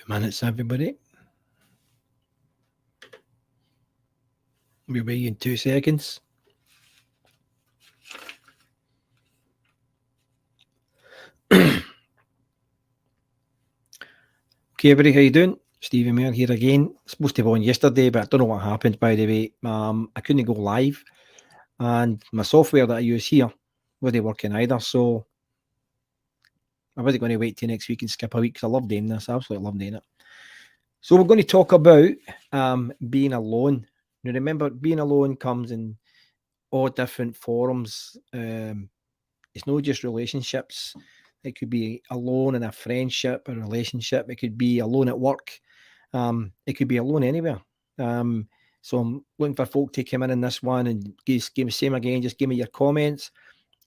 2 minutes, everybody. We'll be in 2 seconds. Okay, everybody, how you doing? Stevie Mayer here again. Supposed to be on yesterday, but I don't know what happened, by the way. I couldn't go live, and my software that I use here wasn't working either, so I wasn't going to wait till next week and skip a week because I love doing this. I absolutely love doing it. So we're going to talk about being alone. Now, remember, being alone comes in all different forms. It's not just relationships. It could be alone in a friendship, a relationship. It could be alone at work. It could be alone anywhere. So I'm looking for folk to come in this one and give me same again. Just give me your comments,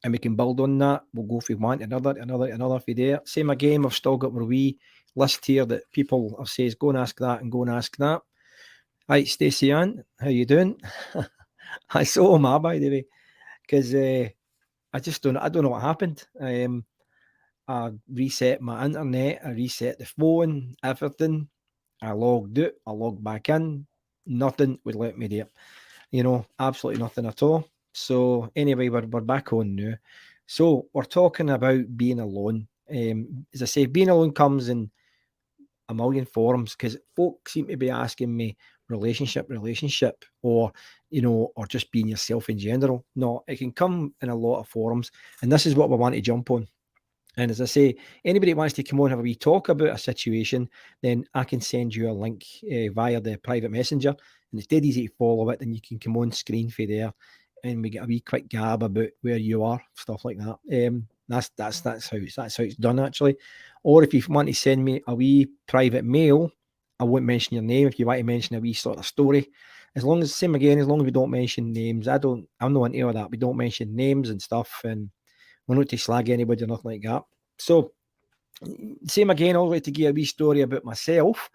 and we can build on that. We'll go for one another for there. Same again. We've still got our wee list here that people have says go and ask that and go and ask that. Right, Stacey Ann, how you doing? I saw am I, by the way, because I don't know what happened. I reset my internet, I reset the phone, everything. I logged out, I logged back in, nothing would let me there. Absolutely nothing at all. So anyway, we're back on now. So we're talking about being alone. As I say, being alone comes in a million forms because folk seem to be asking me relationship, or or just being yourself in general. No, it can come in a lot of forms, and this is what we want to jump on. And as I say, anybody that wants to come on and have a wee talk about a situation, then I can send you a link via the private messenger, and it's dead easy to follow it, and you can come on screen for there, and we get a wee quick gab about where you are, stuff like that. That's how it's done actually. Or if you want to send me a wee private mail, I won't mention your name. If you want to mention a wee sort of story, as long as we don't mention names, I'm not into all that. We don't mention names and stuff, and we're not to slag anybody or nothing like that. So, same again, I'd like to give a wee story about myself.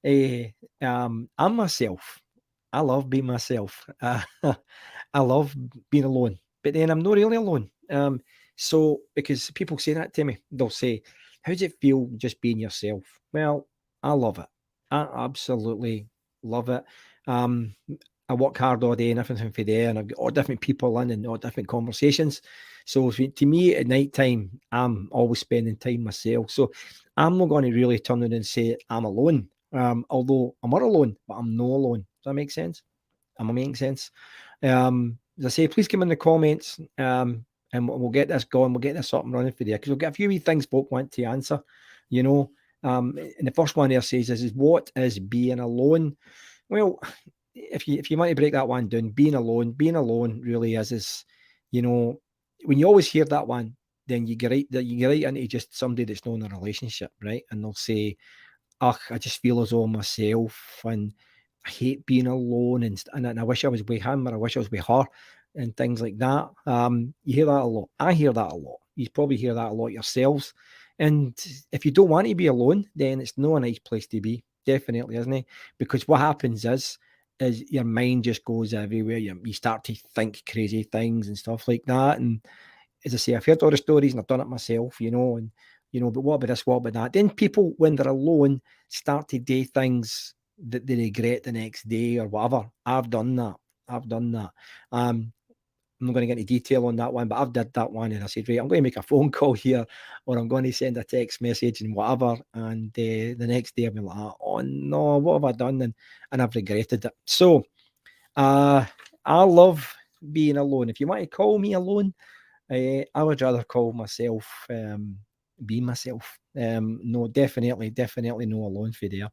I'm myself. I love being myself. I love being alone, but then I'm not really alone. So, because people say that to me, they'll say, how does it feel just being yourself? Well, I love it. I absolutely love it. I work hard all day and everything for there, and I've got all different people in and all different conversations. So to me, at night time, I'm always spending time myself. So I'm not going to really turn around and say I'm alone. Although I'm not alone, but I'm not alone. Does that make sense? Am I making sense? As I say, please come in the comments, and we'll get this going. We'll get this up and running for there because we'll get a few wee things folk want to answer. And the first one there says, "Is what is being alone?" Well, if you want to break that one down, being alone really is when you always hear that one, then you get right into just somebody that's not in a relationship, right? And they'll say, "Ugh, I just feel as though myself, and I hate being alone, and I wish I was with him, or I wish I was with her," and things like that. You hear that a lot. I hear that a lot. You probably hear that a lot yourselves. And if you don't want to be alone, then it's not a nice place to be. Definitely, isn't it? Because what happens is your mind just goes everywhere. You start to think crazy things and stuff like that. And as I say, I've heard all the stories and I've done it myself, but what about this, what about that? Then people, when they're alone, start to do things that they regret the next day or whatever. I've done that. I'm not going to get into detail on that one, but I've did that one, and I said, right, I'm going to make a phone call here, or I'm going to send a text message and whatever, and the next day I've been like, oh no, what have I done? And I've regretted it. So I love being alone. If you want to call me alone, I would rather call myself be myself. No, definitely no alone for there.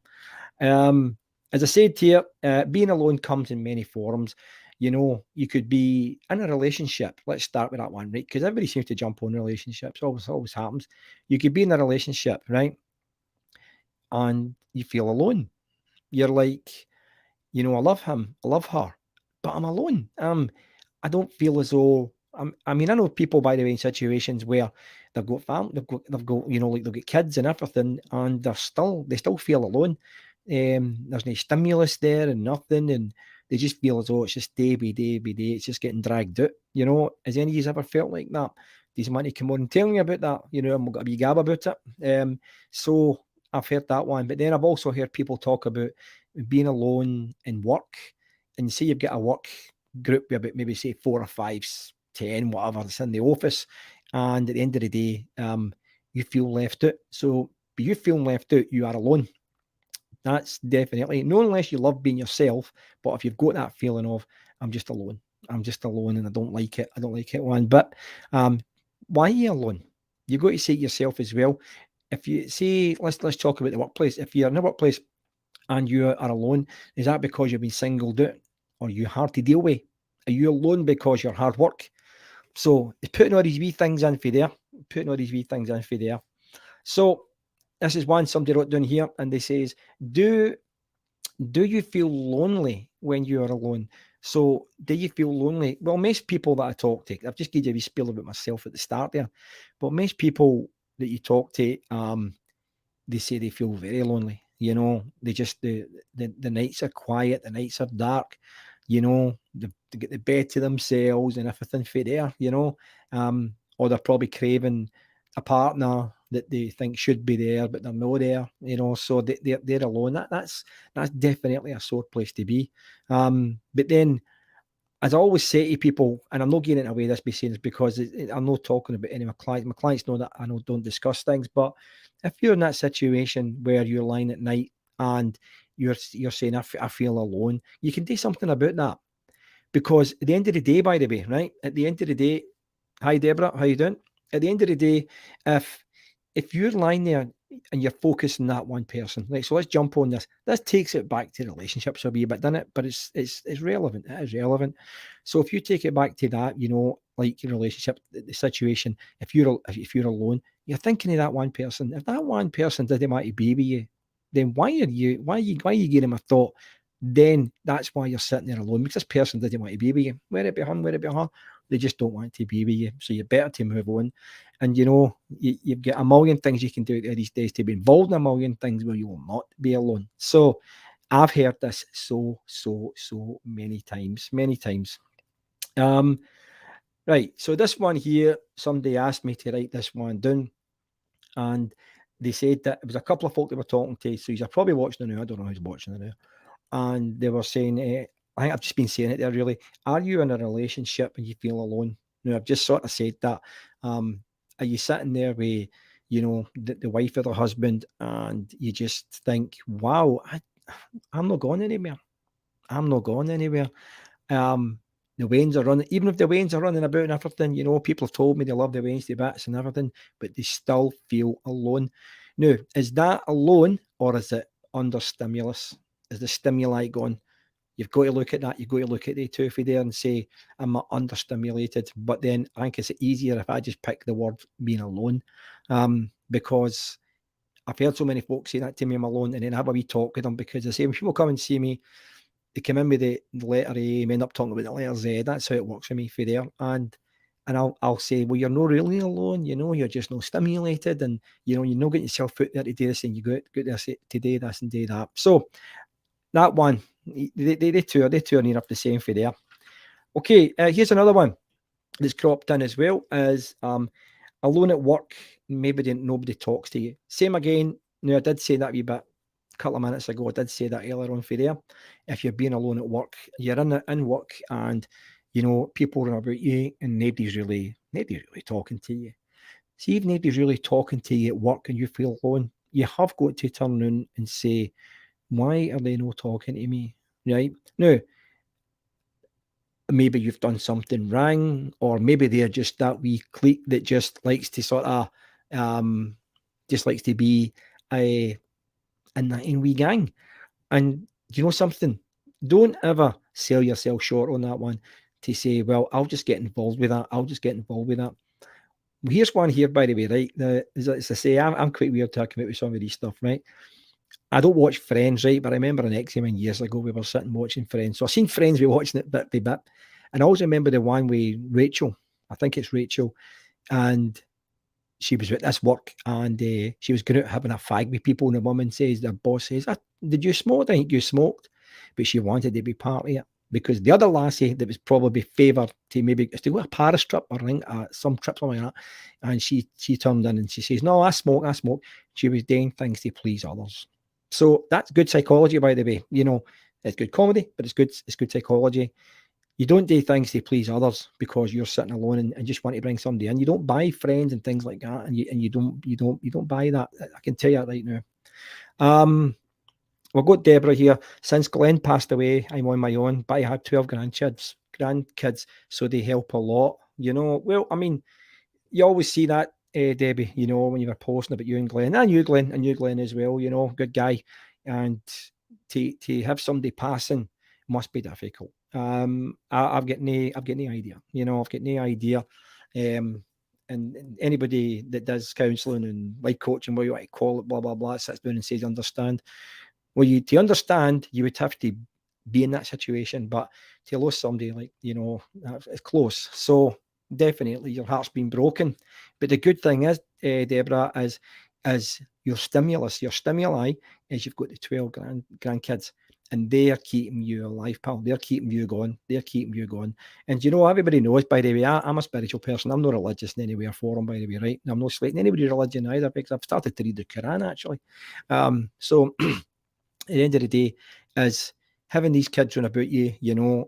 As I said here, being alone comes in many forms. You could be in a relationship. Let's start with that one, right? Because everybody seems to jump on relationships. Always happens. You could be in a relationship, right? And you feel alone. You're like, I love him, I love her, but I'm alone. I don't feel as though I know people, by the way, in situations where they've got family, they've got like they've got kids and everything, and they still feel alone. There's no stimulus there and nothing, and they just feel as though it's just day by day by day. It's just getting dragged out. Has any of you ever felt like that? Do you want to come on and tell me about that? And we've got a wee gab about it. So I've heard that one. But then I've also heard people talk about being alone in work. And say you've got a work group about maybe say 4 or 5, 10, whatever, that's in the office. And at the end of the day, you feel left out. So you feeling left out, you are alone. That's definitely, not unless you love being yourself, but if you've got that feeling of, I'm just alone. I'm just alone and I don't like it. I don't like it one. But why are you alone? You've got to say to yourself as well. If you say, let's talk about the workplace. If you're in a workplace and you are alone, is that because you've been singled out? Or are you hard to deal with? Are you alone because you're hard work? So it's putting all these wee things in for there. Putting all these wee things in for there. So this is one somebody wrote down here, and they says, do you feel lonely when you are alone? So do you feel lonely? Well, most people that I talk to, I've just given you a wee spiel about myself at the start there, but most people that you talk to, they say they feel very lonely. You know, they just the nights are quiet, the nights are dark. You know, they get the bed to themselves and everything for there. You know, or they're probably craving a partner that they think should be there, but they're not there. You know, so they're alone. That's definitely a sore place to be. But then, as I always say to people, and I'm not getting away this by saying this because I'm not talking about any of my clients. My clients know that I don't discuss things. But if you're in that situation where you're lying at night and you're saying, I feel alone, you can do something about that. Because at the end of the day, by the way, right? At the end of the day, hi Deborah, how you doing? At the end of the day, if you're lying there and you're focusing on that one person, right? So let's jump on this. This takes it back to relationships a wee bit, doesn't it? But it's relevant. It is relevant. So if you take it back to that, you know, like your relationship, the situation, if you're alone, you're thinking of that one person. If that one person didn't want to be with you, then why are you giving him a thought? Then that's why you're sitting there alone, because this person didn't want to be with you. Where it be him, where it be her, they just don't want to be with you. So you're better to move on. And you know, you've got a million things you can do these days to be involved in a million things where you will not be alone. So I've heard this so many times, Right. So this one here, somebody asked me to write this one down, and they said that it was a couple of folk they were talking to. So you're probably watching it now. I don't know who's watching it now. And they were saying, I think I've just been saying it there really. Are you in a relationship and you feel alone? Now, I've just sort of said that. Are you sitting there with, you know, the wife or the husband, and you just think, wow, I'm not going anywhere. I'm not going anywhere. The Waynes are running, even if the Waynes are running about and everything, you know, people have told me they love the Waynes, the bits and everything, but they still feel alone. Now, is that alone or is it under stimulus? Is the stimuli gone? You've got to look at that. You've got to look at the two of you there and say, I'm understimulated. But then I think it's easier if I just pick the word being alone, because I've heard so many folks say that to me, I'm alone, and then I have a wee talk with them, because I say, when people come and see me, they come in with the letter A, end up talking about the letter Z. That's how it works for me for there. And I'll say, well, you're not really alone, you know, you're just not stimulated, and you know, you're not getting yourself out there to do this, and you got this to do this and do that. So that one, they two are near enough the same for there. Okay, here's another one that's cropped in as well, is alone at work, maybe nobody talks to you. Same again. Now, I did say that a wee bit a couple of minutes ago. I did say that earlier on for there. If you're being alone at work, you're in work, and you know, people are about you, and nobody's really talking to you. See, if nobody's really talking to you at work and you feel alone, you have got to turn around and say, why are they not talking to me? Right? Now, maybe you've done something wrong, or maybe they're just that wee clique that just likes to sort of just likes to be in that wee gang. And you know something? Don't ever sell yourself short on that one to say, well, I'll just get involved with that. I'll just get involved with that. Here's one here, by the way, right? As I say, I'm quite weird talking about some of these stuff, right? I don't watch Friends, right? But I remember an X-Men years ago, we were sitting watching Friends. So I've seen Friends, we're watching it bit by bit. And I always remember the one with Rachel. I think it's Rachel. And she was at this work, and she was going out having a fag with people. And the woman says, the boss says, did you smoke? I think you smoked. But she wanted to be part of it. because the other lassie that was probably favoured to maybe to go a Paris trip or some trip, something like that, and she turned in and she says, no, I smoke. She was doing things to please others. So that's good psychology, by the way. It's good comedy, but it's good psychology. You don't do things to please others because you're sitting alone and just want to bring somebody in. You don't buy friends and things like that, and you don't buy that. I can tell you that right now. We've got Deborah here. Since Glenn passed away, I'm on my own, but I had 12 grandkids, so they help a lot. Well, I mean, you always see that, Debbie, when you were posting about you and Glenn. I knew Glenn as well, good guy. And to have somebody passing must be difficult. I've got no idea. I've got no idea. And anybody that does counselling and life coaching, what you want to call it, blah, blah, blah, sits down and says, understand. Well, to understand, you would have to be in that situation, but to lose somebody, like, it's close. So definitely your heart's been broken. But the good thing is, Deborah, is your stimuli is you've got the 12 grandkids, and they're keeping you alive, pal. They're keeping you going. And everybody knows, by the way, I'm a spiritual person. I'm not religious in any way or form, by the way, right? I'm not slating anybody's religion either, because I've started to read the Quran, actually. So at the end of the day, is having these kids run about you,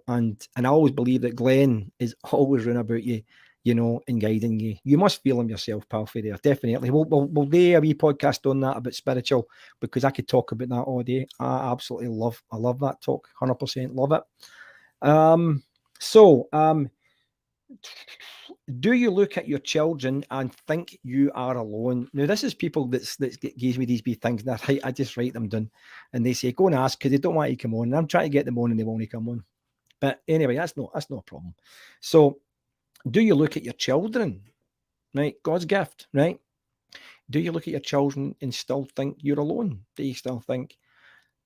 and I always believe that Glenn is always run about you, and guiding you. You must feel him yourself, pal, for there. Definitely. We'll do a wee podcast on that about spiritual, because I could talk about that all day. I absolutely love that talk. 100% love it. Do you look at your children and think you are alone? Now, this is people that gives me these wee things, and I just write them down, and they say, go and ask, because they don't want you to come on. And I'm trying to get them on, and they won't come on. But anyway, that's no problem. So, do you look at your children, right? God's gift, right? Do you look at your children and still think you're alone? Do you still think,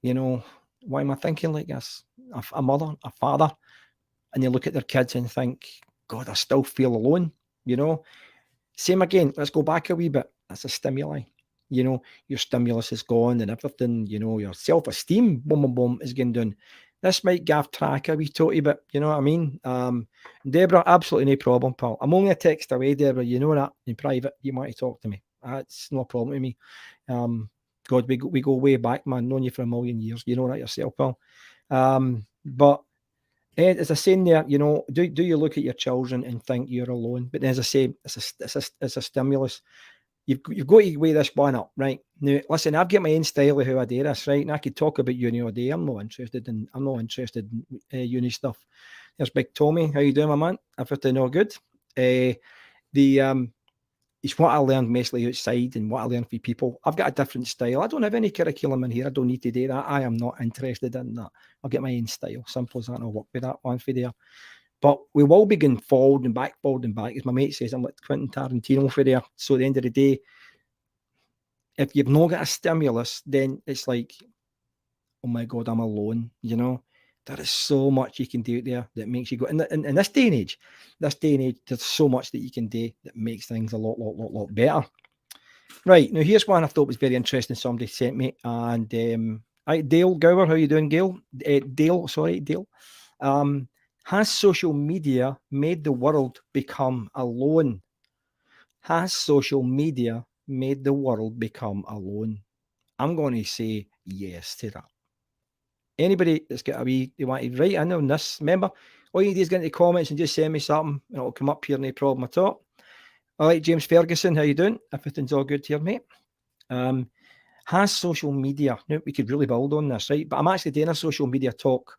why am I thinking like this? A mother, a father, and they look at their kids and think, God, I still feel alone, Same again, let's go back a wee bit. That's a stimuli. Your stimulus is gone and everything, your self-esteem, boom, is going down. This might give track a wee totty bit, you know what I mean? Deborah, absolutely no problem, pal. I'm only a text away, Deborah, you know that, in private, you want to talk to me. That's no problem with me. God, we go way back, man, known you for a million years, you know that yourself, pal. But as I say there, do you look at your children and think you're alone? But as I say, it's a stimulus. You've got to weigh this one up, right? Now, listen, I've got my own style of how I do this, right? And I could talk about uni all day. I'm not interested in uni stuff. There's Big Tommy. How you doing, my man? Everything all good? It's what I learned mostly outside and what I learned from people. I've got a different style. I don't have any curriculum in here. I don't need to do that. I am not interested in that. I'll get my own style. Simple as that. And I'll work with that one for there. But we will begin forward and back. As my mate says, I'm like Quentin Tarantino for there. So at the end of the day, if you've not got a stimulus, then it's like, oh my God, I'm alone, There is so much you can do there that makes you go. In this day and age, there's so much that you can do that makes things a lot better. Right, now here's one I thought was very interesting. Somebody sent me, and Dale Gower, how you doing, Gail? Dale. Has social media made the world become alone? Has social media made the world become alone? I'm going to say yes to that. Anybody that's got a wee, you want to write in on this, remember, all you need is get into the comments and just send me something, and it'll come up here, no problem at all. All right, James Ferguson, how you doing? Everything's all good here, mate. Has social media, now we could really build on this, right? But I'm actually doing a social media talk,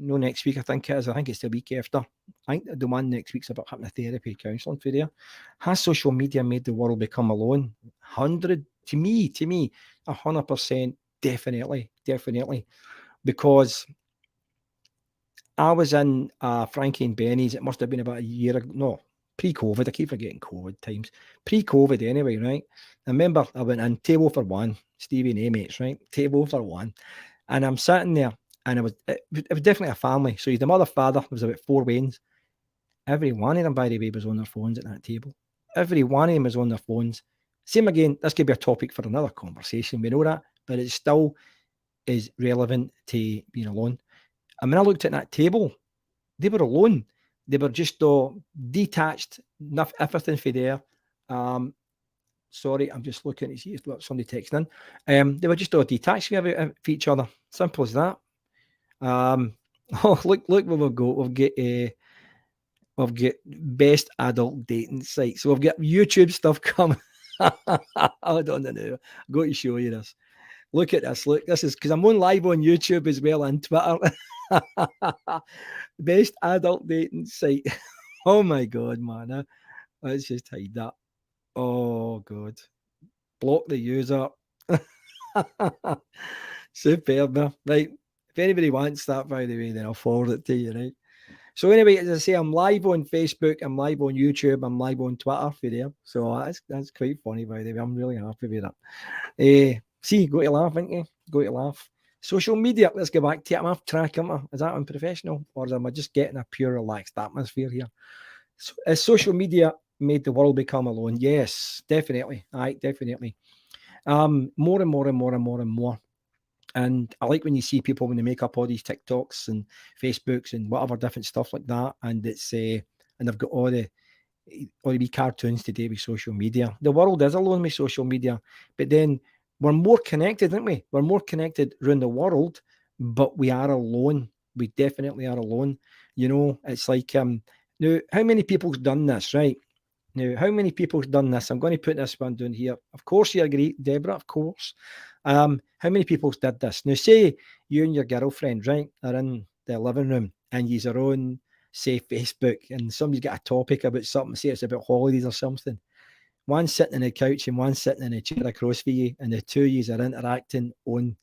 no, next week, I think it is. I think it's the week after. I think the one next week's about hypnotherapy counselling for there. Has social media made the world become alone? 100, to me, 100%, definitely. Because I was in Frankie and Benny's, it must have been about a year ago, no, pre-COVID, I keep forgetting COVID times, pre-COVID anyway, right? I remember I went in, table for one, Stevie and A-mates, right? Table for one. And I'm sitting there, and it was definitely a family. So the mother, father, there was about 4 wains. Every one of them, by the way, was on their phones at that table. Every one of them was on their phones. Same again, this could be a topic for another conversation, we know that, but it still is relevant to being alone. And when I looked at that table, they were alone. They were just detached, everything for there. Sorry, I'm just looking to see if somebody texting in. They were just all detached from each other. Simple as that. Oh, look what we've got. We've got best adult dating sites. So we've got YouTube stuff coming. I don't know. I've got to show you this. Look at this. Look, this is because I'm on live on YouTube as well and Twitter. Best adult dating site. Oh my god, man. Let's just hide that. Oh god. Block the user. Superb. Right. If anybody wants that, by the way, then I'll forward it to you, right? So anyway, as I say, I'm live on Facebook, I'm live on YouTube, I'm live on Twitter for there. So that's quite funny, by the way. I'm really happy with that. See, go to laugh, ain't you? Go to laugh. Social media, let's go back to it. I'm off track, am I? Is that unprofessional? Or am I just getting a pure relaxed atmosphere here? So, has social media made the world become alone? Yes, definitely. Definitely. More and more and more and more and more. And I like when you see people when they make up all these TikToks and Facebooks and whatever different stuff like that, and it's and they've got all the wee cartoons today with social media. The world is alone with social media, but then we're more connected, aren't we? We're more connected around the world, but we are alone. We definitely are alone. You know, it's like now how many people's done this, right? Now, how many people's done this? I'm going to put this one down here. Of course, you agree, Deborah. Of course. How many people's did this? Now, say you and your girlfriend, right, are in the living room and you're on, say, Facebook, and somebody's got a topic about something. Say it's about holidays or something. One's sitting on the couch and one's sitting in a chair across for you, and the two of you are interacting on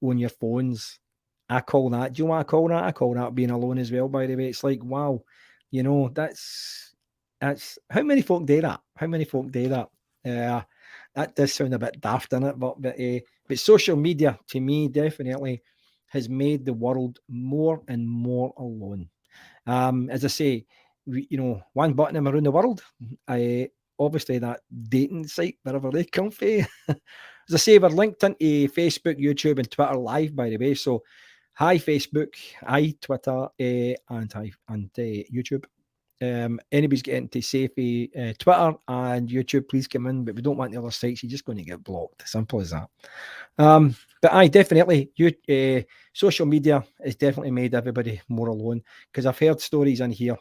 your phones. I call that. Do you know what I call that? I call that being alone as well. By the way, it's like wow, you know that's how many folk do that. How many folk do that? That does sound a bit daft, doesn't it? But social media to me definitely has made the world more and more alone. As I say, one button around the world. I obviously that dating site wherever they come from. As I say, we're linked into Facebook, YouTube, and Twitter live, by the way. So, hi Facebook, hi Twitter, and YouTube. Anybody's getting to say Twitter and YouTube, please come in. But we don't want the other sites. You're just going to get blocked. Simple as that. But I definitely, social media has definitely made everybody more alone because I've heard stories in here.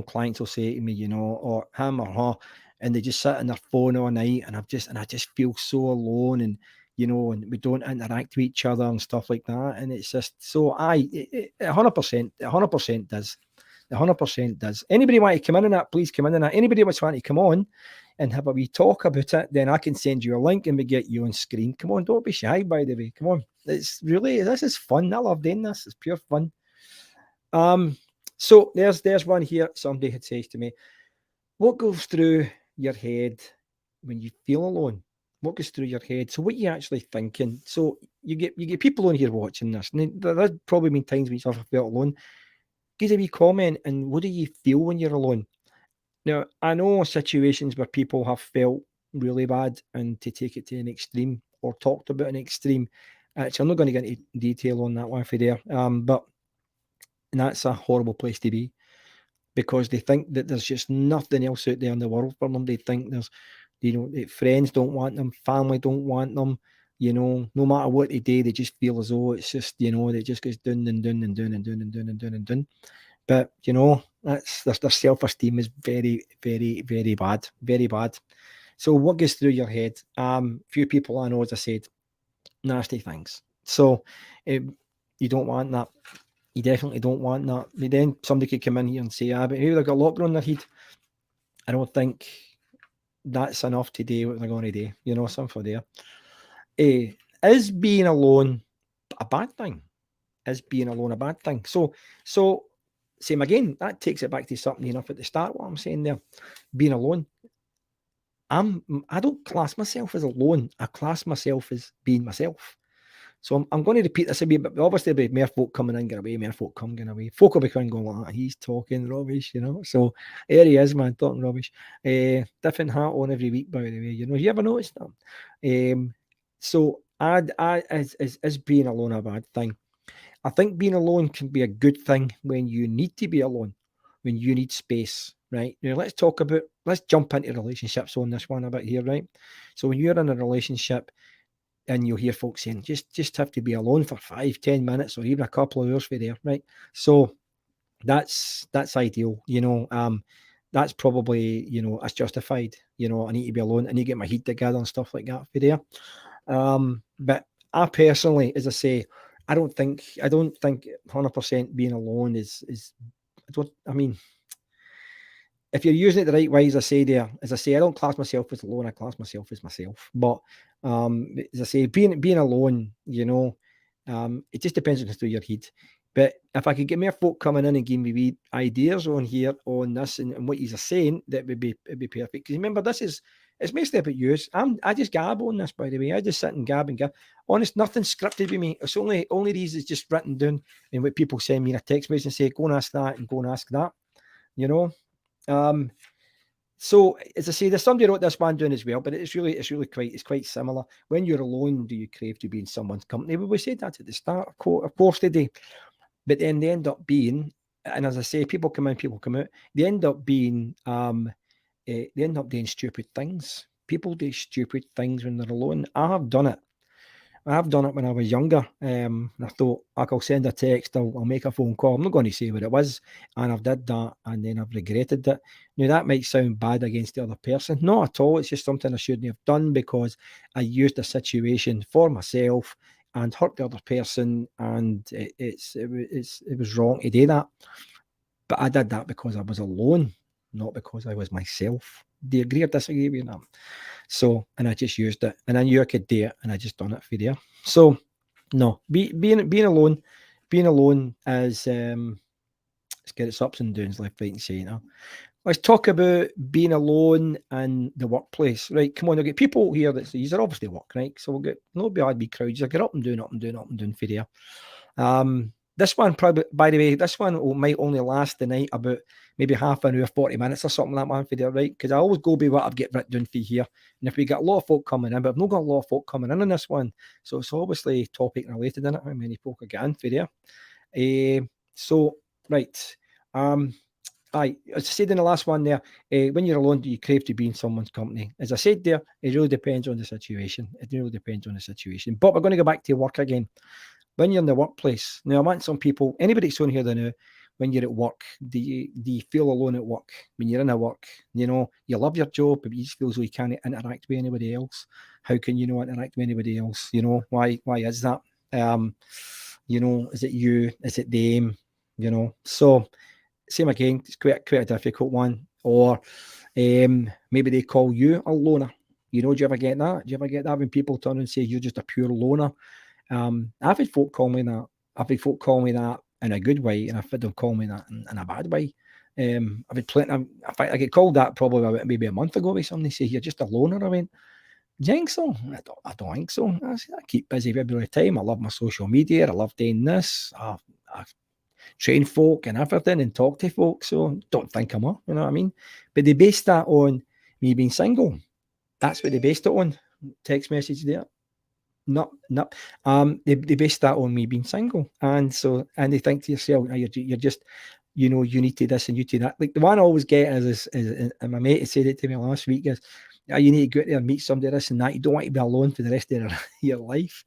Clients will say to me, or him or her, and they just sit on their phone all night, and I just feel so alone, and and we don't interact with each other and stuff like that, and it's just so 100% does. 100% does. Anybody want to come in on that, please come in on that. Anybody wants to come on and have a wee talk about it, then I can send you a link and we get you on screen. Come on, don't be shy, by the way. Come on. This is fun. I love doing this. It's pure fun. So there's one here. Somebody had says to me, what goes through your head when you feel alone? What goes through your head? So what are you actually thinking? So you get people on here watching this, and there's probably been times when you've felt alone. Give a wee comment, and what do you feel when you're alone? Now, I know situations where people have felt really bad and to take it to an extreme or talked about an extreme. Actually, I'm not going to get into detail on that one for there, but that's a horrible place to be because they think that there's just nothing else out there in the world for them. They think there's, that friends don't want them, family don't want them, no matter what they do, they just feel as though it's just, it just goes down and down and down and down and down and down and down. But that's their self-esteem is very, very, very bad, very bad. So what goes through your head? Few people I know, as I said, nasty things. So you don't want that. You definitely don't want that. But then somebody could come in here and say, but who they've got locker on their head. I don't think that's enough to do what they're going to do. Something there. Is being alone a bad thing? Is being alone a bad thing? So same again, that takes it back to something enough at the start, what I'm saying there. Being alone. I don't class myself as alone. I class myself as being myself. So I'm going to repeat this a bit, but obviously there'll be more folk coming in, get away, more folk come, get away. Folk will be coming going like, he's talking rubbish, So there he is, man, talking rubbish. Different hat on every week, by the way. You ever noticed that? So as being alone a bad thing? I think being alone can be a good thing when you need to be alone, when you need space, right? Now let's jump into relationships on this one a bit here, right? So when you're in a relationship and you'll hear folks saying, just have to be alone for 5-10 minutes or even a couple of hours for there, right? So that's ideal, that's probably, that's justified. I need to be alone, I need to get my heat together and stuff like that for there. But I personally, as I say, I don't think 100% being alone is I mean, if you're using it the right way, as I say there, as I say, I don't class myself as alone, I class myself as myself. But as I say, being alone, it just depends on through your head. But if I could get more folk coming in and give me wee ideas on here on this and what you're saying, it'd be perfect. Because remember, it's mostly about you. I just gab on this, by the way. I just sit and gab and gab. Honest, nothing scripted with me. It's only these is just written down and what people send me in a text message and say, go and ask that and go and ask that. So as I say, there's somebody wrote this one down as well, but it's really quite similar. When you're alone, do you crave to be in someone's company? Well, we said that at the start, of course they do. But then they end up being, and as I say, people come in, people come out. They end up being, they end up doing stupid things. People do stupid things when they're alone. I've done it when I was younger. I thought, I'll send a text, I'll make a phone call. I'm not going to say what it was. And I've did that, and then I've regretted it. Now, that might sound bad against the other person. Not at all. It's just something I shouldn't have done because I used the situation for myself and hurt the other person. And it was wrong to do that. But I did that because I was alone, not because I was myself. Do you agree or disagree with that? So, and I just used it, and I knew I could do it, and I just done it for there. So, no, being alone is it's got its ups and downs, left, right, and centre. Let's talk about being alone in the workplace, right? Come on, I'll get people here that these are obviously work, right? So we'll get no bad crowds. I get up and doing for there. This one probably, by the way, this one might only last the night about maybe half an hour, 40 minutes or something like that one for there, right? Because I always go by what I've get done for here. And if we got a lot of folk coming in, but I've not got a lot of folk coming in this one. So it's obviously topic related in it, how many folk are getting for there. So, right. As I said in the last one there, when you're alone, do you crave to be in someone's company? As I said there, it really depends on the situation. But we're going to go back to work again. When you're in the workplace, now I want some people, anybody that's on here now, when you're at work, do you feel alone at work? When you're in a work, you love your job, but you just feel as though you can't interact with anybody else. How can you not interact with anybody else? Why is that? Is it you? Is it them? So same again, it's quite a difficult one. Or maybe they call you a loner. Do you ever get that? Do you ever get that when people turn and say you're just a pure loner? I've had folk call me that. I've had folk call me that in a good way, and I've had them call me that in a bad way. I've had plenty. In fact, I get called that probably maybe a month ago by somebody say you're just a loner. I went, do you think so? I don't think so. I keep busy every time. I love my social media. I love doing this. I train folk and everything and talk to folk. So don't think I'm you know what I mean? But they based that on me being single. That's what they based it on. Text message there. No. They based that on me being single, and they think to yourself, you're just, you need to this and you to that. Like the one I always get is and my mate said it to me last week is, you need to go out there and meet somebody this and that. You don't want to be alone for the rest of your life.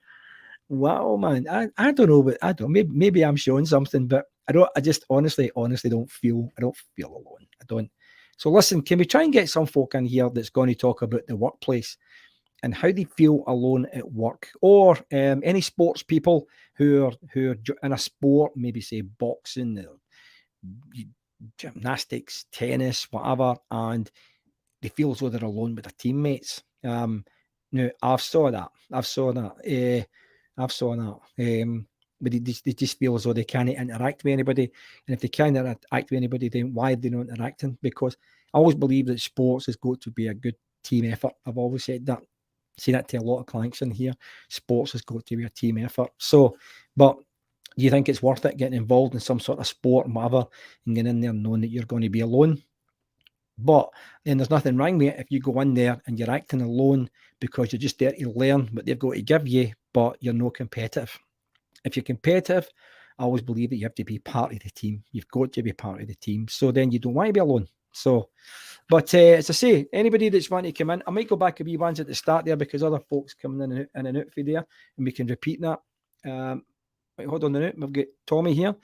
Wow, man, I don't know, but I don't. Maybe I'm showing something, but I don't. I just honestly don't feel. I don't feel alone. I don't. So listen, can we try and get some folk in here that's going to talk about the workplace and how they feel alone at work, or any sports people who are in a sport, maybe say boxing, gymnastics, tennis, whatever, and they feel as though they're alone with their teammates. Now, I've saw that. But they just feel as though they can't interact with anybody. And if they can't interact with anybody, then why are they not interacting? Because I always believe that sports has got to be a good team effort. I've always said that. See that to a lot of clients in here. Sports has got to be a team effort. So, but do you think it's worth it getting involved in some sort of sport and whatever and getting in there knowing that you're going to be alone? But then there's nothing wrong with it if you go in there and you're acting alone because you're just there to learn what they've got to give you, but you're not competitive. If you're competitive I always believe that you have to be part of the team. You've got to be part of the team. So then you don't want to be alone. So, but as I say, anybody that's wanting to come in, I might go back a wee ones at the start there because other folks coming in and out for there, and we can repeat that. Wait, hold on a minute. We've got Tommy here.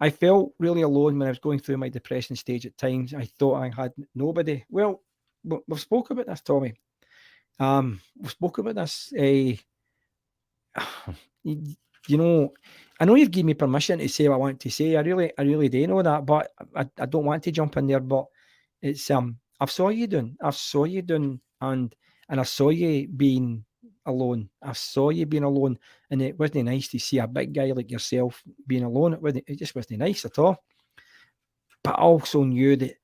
I felt really alone when I was going through my depression stage at times. I thought I had nobody. Well, we've spoke about this, Tommy. We've spoke about this. You know, I know you've given me permission to say what I want to say. I really do know that, but I don't want to jump in there. But it's I've saw you doing, and I saw you being alone. I saw you being alone, and it wasn't nice to see a big guy like yourself being alone. It just wasn't nice at all. But I also knew that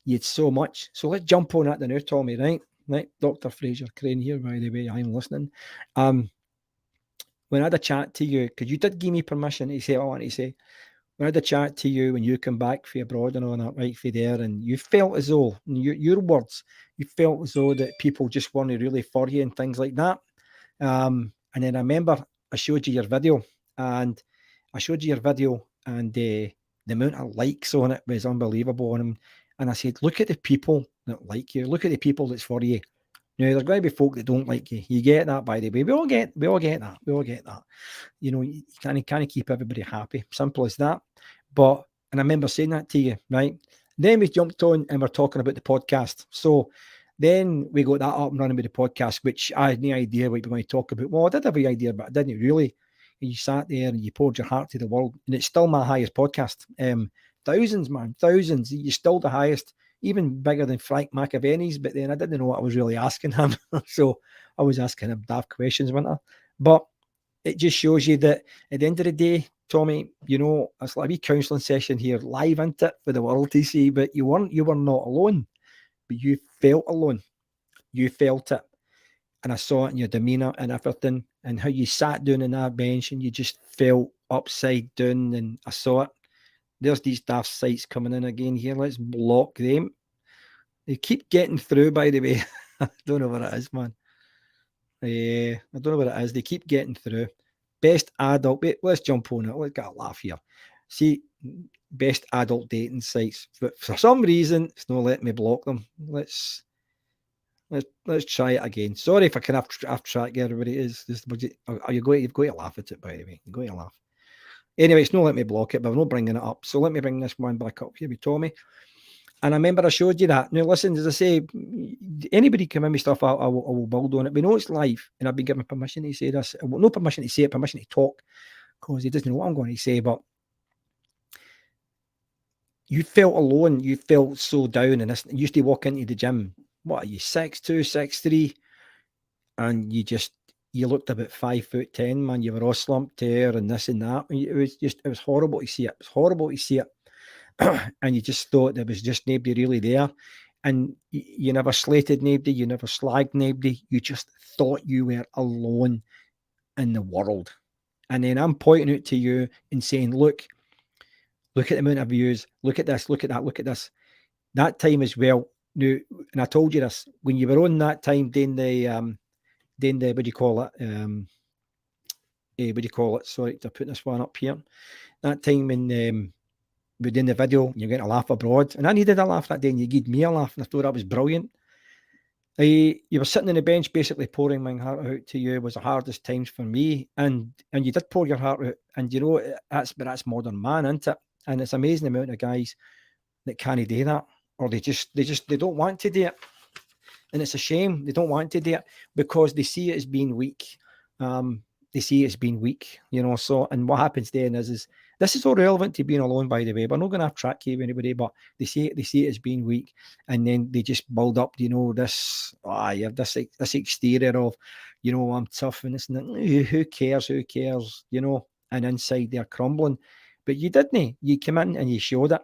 you had so much. So let's jump on that now, Tommy. Right, Dr. Fraser Crane here, by the way. I'm listening. When I had a chat to you, because you did give me permission to say what I want to say. When I had a chat to you when you come back from abroad and all that, right for there, and you felt as though, your words, you felt as though that people just weren't really for you and things like that. And then I remember I showed you your video, and the amount of likes on it was unbelievable on them. And I said, look at the people that like you. Look at the people that's for you. Now, there's going to be folk that don't like you. You get that, by the way. We all get that. You can't keep everybody happy. Simple as that. But, and I remember saying that to you, right? Then we jumped on and we're talking about the podcast. So then we got that up and running with the podcast, which I had no idea what we were going to talk about. Well, I did have an idea, but I didn't really. And you sat there and you poured your heart to the world. And it's still my highest podcast. Thousands, man, thousands. You're still the highest. Even bigger than Frank McAvenny's, but then I didn't know what I was really asking him. So I was asking him daft questions, wasn't I? But it just shows you that at the end of the day, Tommy, it's like a wee counselling session here, live into it for the world to see, but you were not alone, but you felt alone. You felt it. And I saw it in your demeanour and everything, and how you sat down on that bench and you just felt upside down, and I saw it. There's these daft sites coming in again here. Let's block them. They keep getting through, by the way. I don't know what it is, man. I don't know what it is. They keep getting through. Best adult. Wait, let's jump on it. Let's get a laugh here. See, best adult dating sites. But for some reason, it's not letting me block them. Let's try it again. Sorry if I can have track everybody is. You've got to laugh at it, by the way. You're going to laugh. Anyway, it's not letting me block it, but I'm not bringing it up. So let me bring this one back up here with Tommy. And I remember I showed you that. Now, listen, as I say, anybody come in with stuff, I will build on it. We know it's live, and I've been given permission to say this. Well, no permission to say it, permission to talk, because he doesn't know what I'm going to say. But you felt alone. You felt so down. And you used to walk into the gym. What are you, 6'2", 6'3"? And you looked about 5'10", man. You were all slumped there and this and that. It was horrible to see it. It was horrible to see it. And you just thought there was just nobody really there. And you never slated nobody. You never slagged nobody. You just thought you were alone in the world. And then I'm pointing out to you and saying, look at the amount of views. Look at this. Look at that. Look at this. That time as well. Now, and I told you this, when you were on that time, then the what do you call it? What do you call it? Sorry, to put this one up here. That time when we did the video, you're getting a laugh abroad, and I needed a laugh that day, and you gave me a laugh, and I thought that was brilliant. You were sitting on the bench, basically pouring my heart out to you. It was the hardest times for me, and you did pour your heart out, and that's modern man, isn't it? And it's amazing the amount of guys that can't do that, or they don't want to do it. And it's a shame they don't want to do it because they see it as being weak. They see it as being weak, So, and what happens then is this is all relevant to being alone, by the way. But I'm not going to have track you with anybody. But they see it as being weak, and then they just build up, this. You have this exterior of, I'm tough and this and that. Who cares? Who cares? And inside they're crumbling. But you didn't. You came in and you showed it,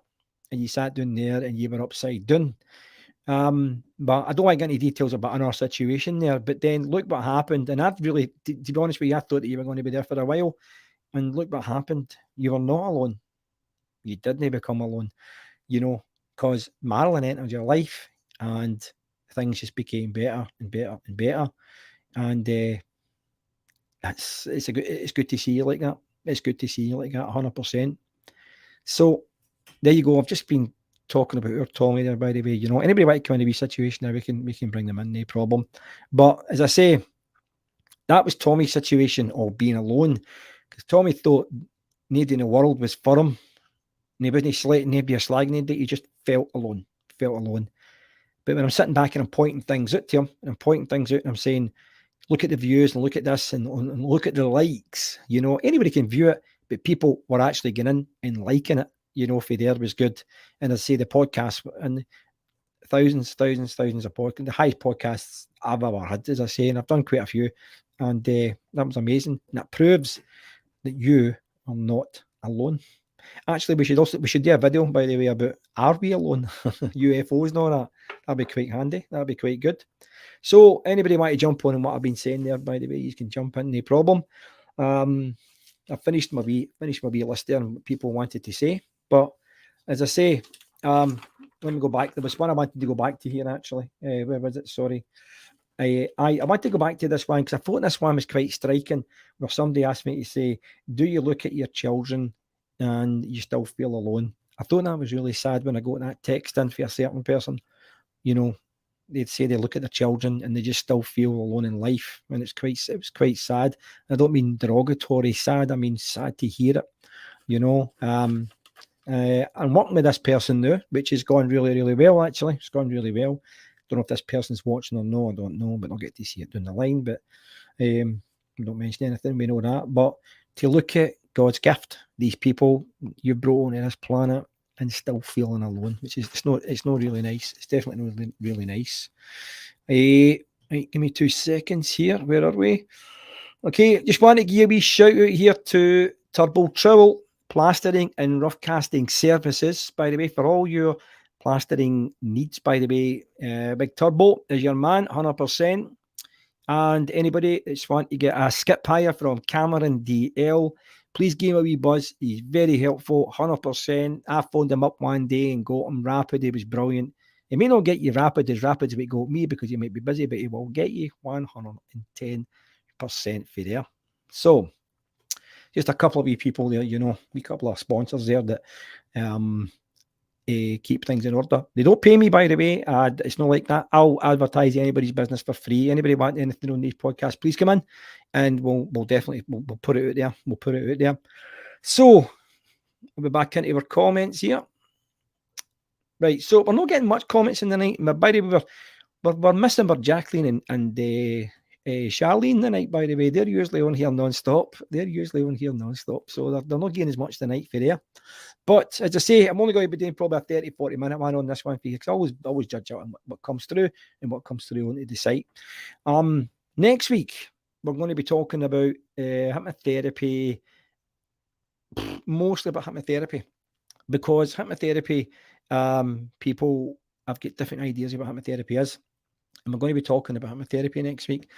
and you sat down there and you were upside down. But I don't want to get any details about our situation there. But then look what happened. And I've really, to be honest with you, I thought that you were going to be there for a while. And look what happened. You were not alone. You didn't become alone, because Marilyn entered your life and things just became better and better and better. And it's good to see you like that. it's good to see you like that, 100%. So there you go. I've just been talking about our Tommy there, by the way. Anybody want to come in a wee situation now, we can bring them in, no problem. But as I say, that was Tommy's situation of being alone, because Tommy thought nobody in the world was for him. Nobody or slagging anybody. He just felt alone. But when I'm sitting back and I'm pointing things out to him, and I'm saying, look at the views and look at this and look at the likes. Anybody can view it, but people were actually getting in and liking it. If there was good. And I say the podcast and thousands of podcasts, the highest podcasts I've ever had, as I say, and I've done quite a few, and that was amazing. And that proves that you are not alone. Actually, we should do a video, by the way, about are we alone? UFOs and all that. That'd be quite handy. That'd be quite good. So anybody want to jump on what I've been saying there, by the way, you can jump in, no problem. I've finished my wee list there and what people wanted to say. But as I say, let me go back. There was one I wanted to go back to here, actually. Where was it? Sorry. I want to go back to this one because I thought this one was quite striking, where somebody asked me to say, do you look at your children and you still feel alone? I thought that was really sad when I got that text in for a certain person. They'd say they look at their children and they just still feel alone in life, and it was quite sad. I don't mean derogatory sad, I mean sad to hear it. I'm working with this person now, which has gone really, really well, actually. It's gone really well. Don't know if this person's watching or no, I don't know, but I'll get to see it down the line. But we don't mention anything, we know that. But to look at God's gift, these people you brought onto this planet and still feeling alone, which is it's not really nice. It's definitely not really nice. Right, give me 2 seconds here. Where are we? Okay, just want to give a wee shout out here to Turbo Trowel Plastering and Rough Casting Services, by the way, for all your plastering needs, by the way. Big Turbo is your man, 100%. And anybody that's want to get a skip hire from Cameron DL, please give him a wee buzz. He's very helpful, 100%. I phoned him up one day and got him rapid. He was brilliant. He may not get you rapid as he got me because you might be busy, but he will get you 110% for there. So, just a couple of wee people there, a couple of sponsors there that keep things in order. They don't pay me, by the way. It's not like that. I'll advertise anybody's business for free. Anybody want anything on these podcasts, please come in, and we'll definitely we'll put it out there. We'll put it out there. So we'll be back into our comments here. Right. So we're not getting much comments in the night. By the way, we're missing our Jacqueline and Charlene tonight, by the way. They're usually on here non-stop. So they're not getting as much tonight for there. But as I say, I'm only going to be doing probably a 30-40 minute one on this one because I always judge out what comes through and what comes through onto the site. Next week, we're going to be talking about hypnotherapy, mostly about hypnotherapy, because hypnotherapy, people have got different ideas about what hypnotherapy is. And we're going to be talking about hypnotherapy next week.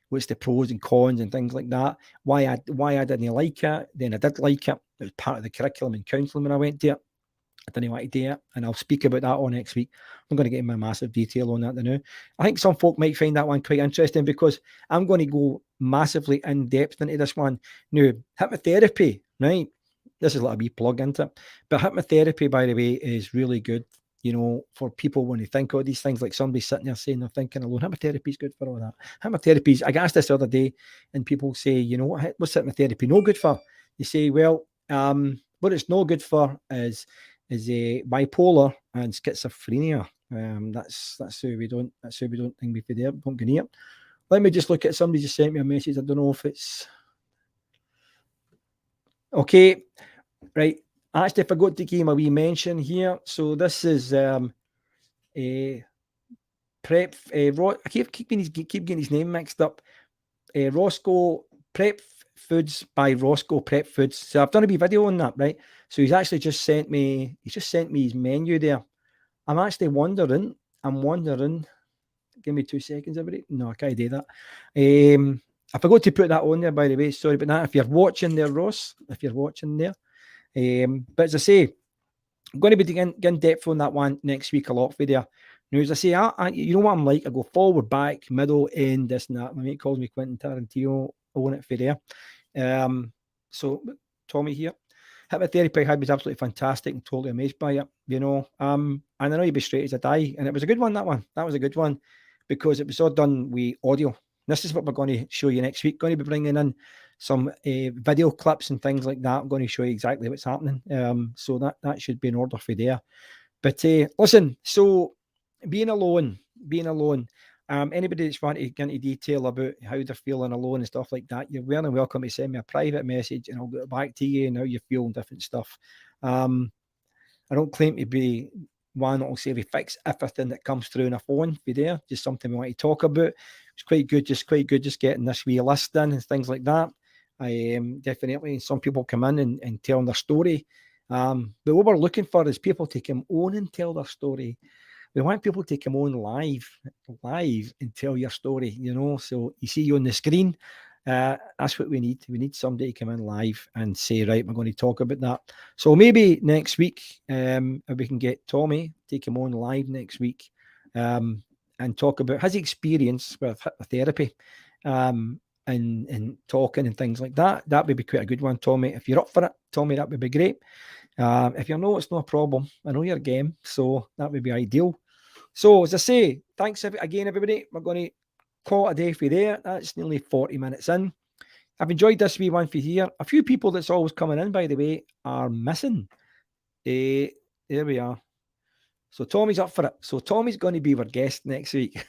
What's the pros and cons and things like that. Why I didn't like it. Then I did like it. It was part of the curriculum and counselling when I went to it. I didn't want to do it, and I'll speak about that all next week. I'm going to get in my massive detail on that now. I think some folk might find that one quite interesting because I'm going to go massively in depth into this one. Now, hypnotherapy, right? This is like a wee plug into it. But hypnotherapy, by the way, is really good. For people when they think of these things, like somebody sitting there saying they're thinking alone, hypnotherapy is good for all that. Hypnotherapy, I asked this the other day, and people say, what's hypnotherapy no good for? You say, well, what it's no good for is a bipolar and schizophrenia. That's how we don't think we could don't get near. Let me just look at somebody just sent me a message. I don't know if it's okay, right. I actually forgot to give him a wee mention here. So this is a prep. I keep getting his name mixed up. Roscoe Prep Foods by Roscoe Prep Foods. So I've done a wee video on that, right? So he's actually just sent me. He's just sent me his menu there. I'm actually wondering. Give me 2 seconds, everybody. No, I can't do that. I forgot to put that on there, by the way. Sorry about that. If you're watching there, Ross, if you're watching there. But as I say, I'm going to be getting depth on that one next week a lot for there. Now, as I say, you know what I'm like. I go forward, back, middle, end, this and that. My mate calls me Quentin Tarantino. I want it for there. So Tommy here. Hypnotherapy was absolutely fantastic and totally amazed by it, and I know you'd be straight as a die, and it was a good one, that one. That was a good one because it was all done with audio. This is what we're going to show you next week. Going to be bringing in some video clips and things like that. I'm going to show you exactly what's happening. So that should be in order for there. But listen, so being alone, anybody that's wanting to get into detail about how they're feeling alone and stuff like that, you're more than welcome to send me a private message and I'll get back to you and how you feel and different stuff. I don't claim to be one that'll say we fix everything that comes through on a phone. Be there, just something we want to talk about. It's quite good, just getting this wee list in and things like that. I definitely, some people come in and tell their story. But what we're looking for is people to come on and tell their story. We want people to come on live and tell your story, So you see you on the screen. That's what we need. We need somebody to come in live and say, right, we're going to talk about that. So maybe next week, if we can get Tommy to come on live next week and talk about his experience with hypnotherapy and talking and things like that. That would be quite a good one, Tommy. If you're up for it, Tommy, that would be great. If you're not, it's no problem. I know you're game, so that would be ideal. So, as I say, thanks again, everybody. We're going to call it a day for there. That's nearly 40 minutes in. I've enjoyed this wee one for here. A few people that's always coming in, by the way, are missing. There we are. So Tommy's up for it. So Tommy's going to be our guest next week.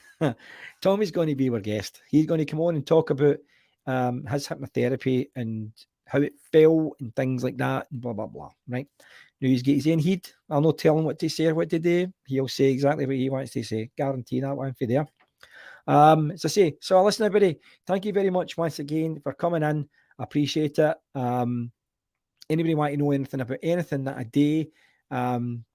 Tommy's going to be our guest. He's going to come on and talk about his hypnotherapy and how it felt and things like that and blah, blah, blah, right? Now he's got his own head. I'll not tell him what to say or what to do. He'll say exactly what he wants to say. Guarantee that one for there. As I say, so listen, everybody, thank you very much once again for coming in. I appreciate it. Anybody want to know anything about anything that I do,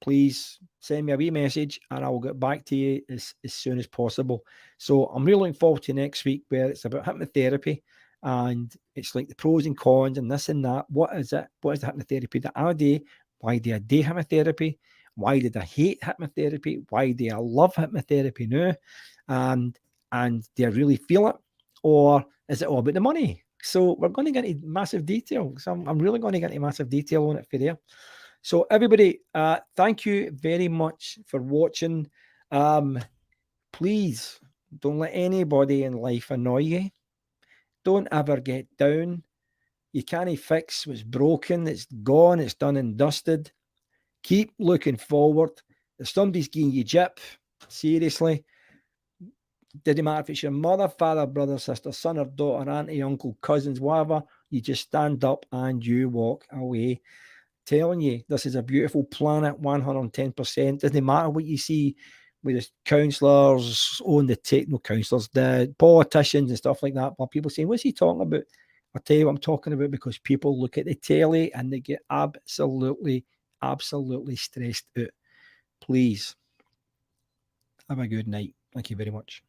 please send me a wee message and I'll get back to you as soon as possible. So I'm really looking forward to next week where it's about hypnotherapy and it's like the pros and cons and this and that. What is it? What is the hypnotherapy that I do? Why do I do hypnotherapy? Why did I hate hypnotherapy? Why do I love hypnotherapy now? And do I really feel it? Or is it all about the money? So we're going to get into massive detail. So I'm really going to get into massive detail on it for there. So everybody, thank you very much for watching. Please don't let anybody in life annoy you. Don't ever get down. You can't fix what's broken. It's gone. It's done and dusted. Keep looking forward. If somebody's giving you jip, seriously, doesn't matter if it's your mother, father, brother, sister, son or daughter, auntie, uncle, cousins, whatever, you just stand up and you walk away. Telling you, this is a beautiful planet, 110%. Doesn't matter what you see with the counsellors, the politicians and stuff like that. But people saying, what's he talking about? I'll tell you what I'm talking about because people look at the telly and they get absolutely stressed out. Please have a good night. Thank you very much.